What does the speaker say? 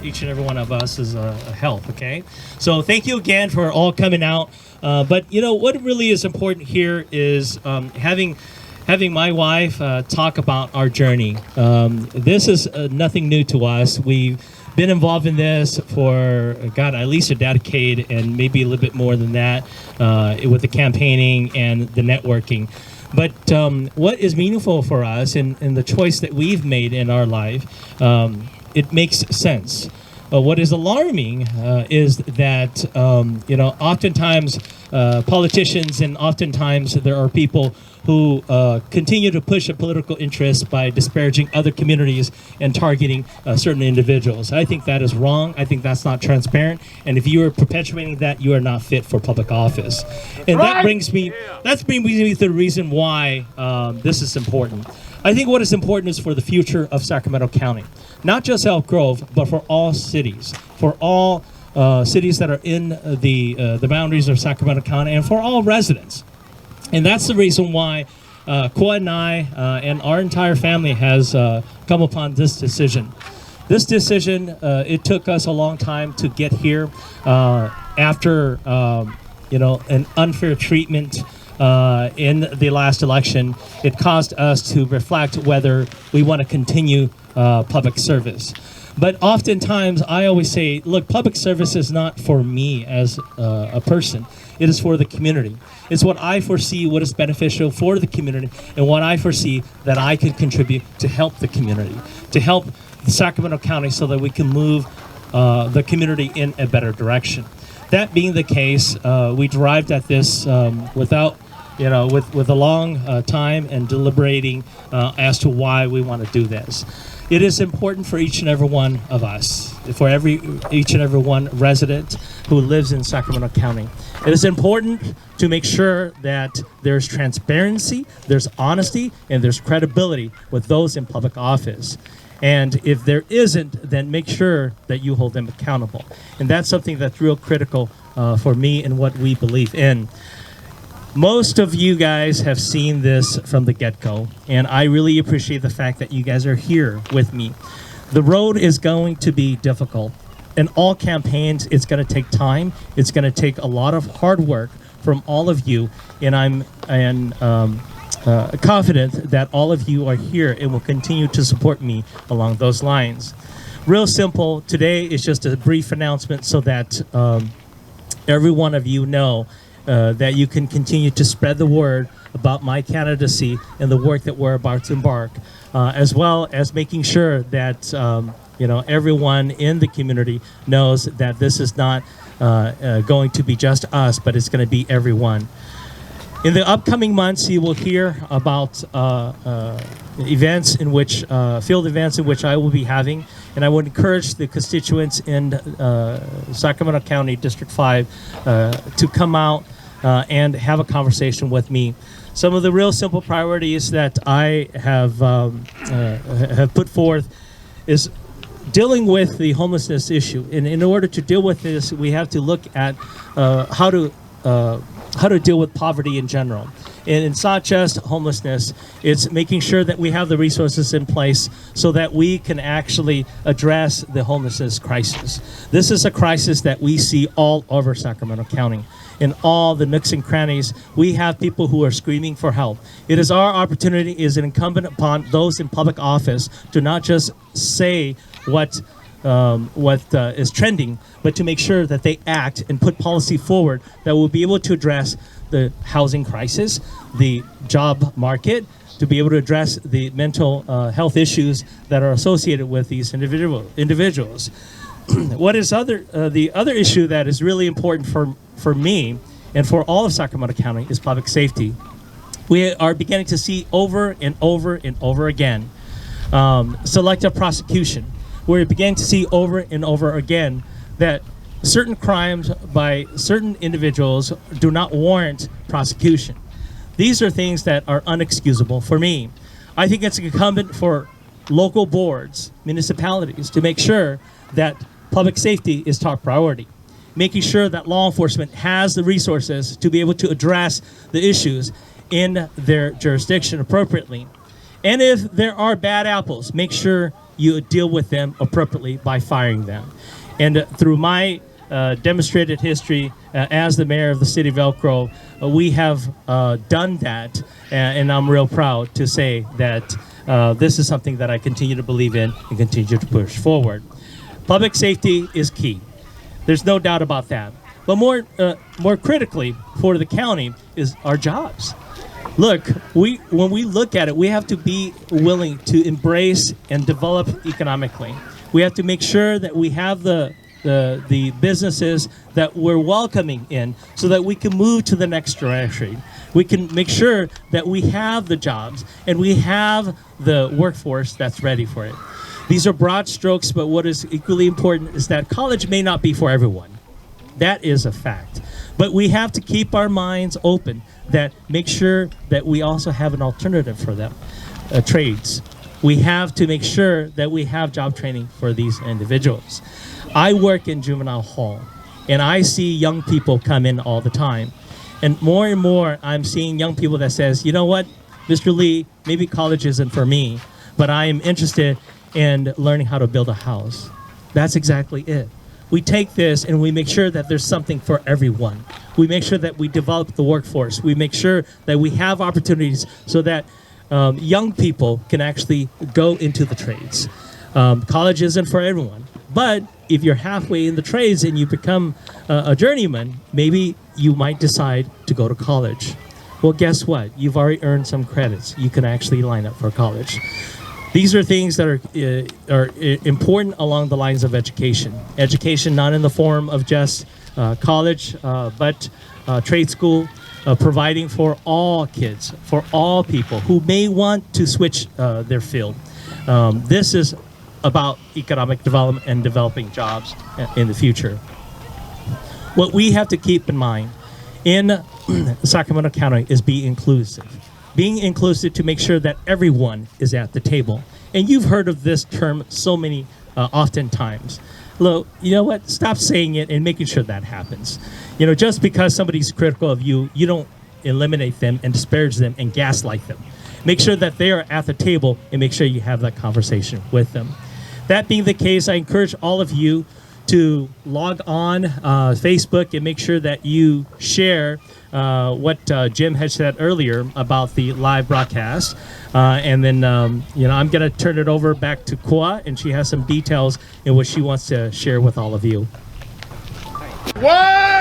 each and every one of us is health, okay? So thank you again for all coming out. But you know, what really is important here is having my wife talk about our journey. This is nothing new to us. We've been involved in this for, God, at least a decade and maybe a little bit more than that with the campaigning and the networking. But what is meaningful for us in the choice that we've made in our life, it makes sense. What is alarming is that, you know, oftentimes politicians and oftentimes there are people who continue to push a political interest by disparaging other communities and targeting certain individuals. I think that is wrong. I think that's not transparent. And if you are perpetuating that, you are not fit for public office. And that brings me to the reason why this is important. I think what is important is for the future of Sacramento County, not just Elk Grove, but for all cities, for all cities that are in the boundaries of Sacramento County, and for all residents. And that's the reason why Kwa and I and our entire family has come upon this decision. This decision, it took us a long time to get here after, you know, an unfair treatment in the last election. It caused us to reflect whether we want to continue public service. But oftentimes, I always say, look, public service is not for me as a person. It is for the community. It's what I foresee, what is beneficial for the community, and what I foresee that I can contribute to help the community, to help Sacramento County so that we can move the community in a better direction. That being the case, we derived at this without, you know, with a long time and deliberating as to why we want to do this. It is important for each and every one of us, for each and every one resident who lives in Sacramento County. It is important to make sure that there's transparency, there's honesty, and there's credibility with those in public office. And if there isn't, then make sure that you hold them accountable. And that's something that's real critical for me and what we believe in. Most of you guys have seen this from the get-go, and I really appreciate the fact that you guys are here with me. The road is going to be difficult. In all campaigns, it's going to take time. It's going to take a lot of hard work from all of you, and I'm confident that all of you are here and will continue to support me along those lines. Real simple, today is just a brief announcement so that every one of you know that you can continue to spread the word about my candidacy and the work that we're about to embark, as well as making sure that you know, everyone in the community knows that this is not going to be just us, but it's going to be everyone. In the upcoming months, you will hear about events in which, field events in which I will be having, and I would encourage the constituents in Sacramento County District 5 to come out and have a conversation with me. Some of the real simple priorities that I have put forth is dealing with the homelessness issue. And in order to deal with this, we have to look at how to deal with poverty in general. And it's not just homelessness, it's making sure that we have the resources in place so that we can actually address the homelessness crisis. This is a crisis that we see all over Sacramento County. In all the nooks and crannies, we have people who are screaming for help. It is our opportunity, it is incumbent upon those in public office to not just say what is trending, but to make sure that they act and put policy forward that will be able to address the housing crisis, the job market, to be able to address the mental health issues that are associated with these individuals. What is the other issue that is really important for me and for all of Sacramento County is public safety. We are beginning to see over and over and over again selective prosecution. We're beginning to see over and over again that certain crimes by certain individuals do not warrant prosecution. These are things that are unexcusable for me. I think it's incumbent for local boards, municipalities, to make sure that public safety is top priority, making sure that law enforcement has the resources to be able to address the issues in their jurisdiction appropriately. And if there are bad apples, make sure you deal with them appropriately by firing them. And through my demonstrated history as the mayor of the city of Elk Grove, we have done that, and I'm real proud to say that this is something that I continue to believe in and continue to push forward. Public safety is key. There's no doubt about that. But more critically for the county is our jobs. Look, when we look at it, we have to be willing to embrace and develop economically. We have to make sure that we have the businesses that we're welcoming in so that we can move to the next direction. We can make sure that we have the jobs and we have the workforce that's ready for it. These are broad strokes, but what is equally important is that college may not be for everyone. That is a fact. But we have to keep our minds open, that make sure that we also have an alternative for them, trades. We have to make sure that we have job training for these individuals. I work in juvenile hall, and I see young people come in all the time. And more, I'm seeing young people that says, you know what, Mr. Lee, maybe college isn't for me, but I am interested in learning how to build a house. That's exactly it. We take this and we make sure that there's something for everyone. We make sure that we develop the workforce. We make sure that we have opportunities so that young people can actually go into the trades. College isn't for everyone, but if you're halfway in the trades and you become a journeyman, maybe you might decide to go to college. Well, guess what? You've already earned some credits. You can actually line up for college. These are things that are important along the lines of education. Education not in the form of just college, but trade school, providing for all kids, for all people who may want to switch their field. This is about economic development and developing jobs in the future. What we have to keep in mind in Sacramento County is be inclusive. Being inclusive to make sure that everyone is at the table. And you've heard of this term so many oftentimes. Look, you know what? Stop saying it and making sure that happens. You know, just because somebody's critical of you, you don't eliminate them and disparage them and gaslight them. Make sure that they are at the table and make sure you have that conversation with them. That being the case, I encourage all of you to log on Facebook and make sure that you share what Jim had said earlier about the live broadcast. And then, you know, I'm going to turn it over back to Kwa, and she has some details in what she wants to share with all of you. What?